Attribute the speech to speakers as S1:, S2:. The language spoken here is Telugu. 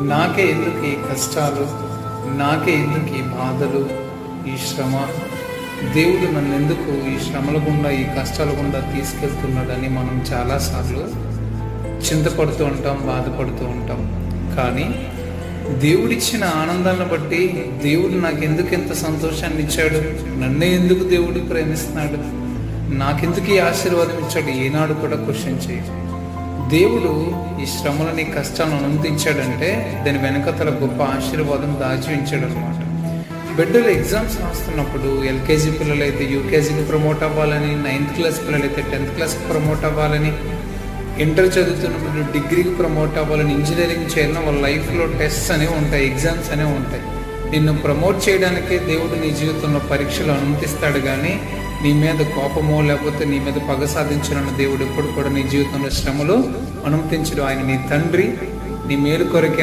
S1: నాకే ఎందుకు ఈ కష్టాలు, నాకే ఎందుకు ఈ బాధలు, ఈ శ్రమ, దేవుడు నన్ను ఎందుకు ఈ శ్రమల గుండా, ఈ కష్టాల గుండా తీసుకెళ్తున్నాడని మనం చాలాసార్లు చింతపడుతూ ఉంటాం, బాధపడుతూ ఉంటాం. కానీ దేవుడిచ్చిన ఆనందాన్ని బట్టి దేవుడు నాకు ఎందుకు ఎంత సంతోషాన్ని ఇచ్చాడు, నన్నే ఎందుకు దేవుడు ప్రేమిస్తున్నాడు, నాకెందుకు ఈ ఆశీర్వాదం ఇచ్చాడు, ఏనాడు కూడా క్వశ్చన్ చేయడు. దేవుడు ఈ శ్రమలని, కష్టాలను అనుమతించాడంటే దాని వెనకతల గొప్ప ఆశీర్వాదం దాచి ఉంచాడు అనమాట. బిడ్డలు ఎగ్జామ్స్ రాస్తున్నప్పుడు ఎల్కేజీ పిల్లలైతే యూకేజీకి ప్రమోట్ అవ్వాలని, 9th క్లాస్ పిల్లలైతే 10th క్లాస్కి ప్రమోట్ అవ్వాలని, ఇంటర్ చదువుతున్నప్పుడు డిగ్రీకి ప్రమోట్ అవ్వాలని, ఇంజనీరింగ్ చేయాలని వాళ్ళ లైఫ్లో టెస్ట్స్ అనేవి ఉంటాయి, ఎగ్జామ్స్ అనేవి ఉంటాయి. నిన్ను ప్రమోట్ చేయడానికే దేవుడు నీ జీవితంలో పరీక్షలు అనుమతిస్తాడు. కానీ నీ మీద కోపమో లేకపోతే నీ మీద పగ సాధించాలన్న దేవుడు ఎప్పుడు కూడా నీ జీవితంలో శ్రమలు అనుమతించడు. ఆయన నీ తండ్రి, నీ మేలు కొరకే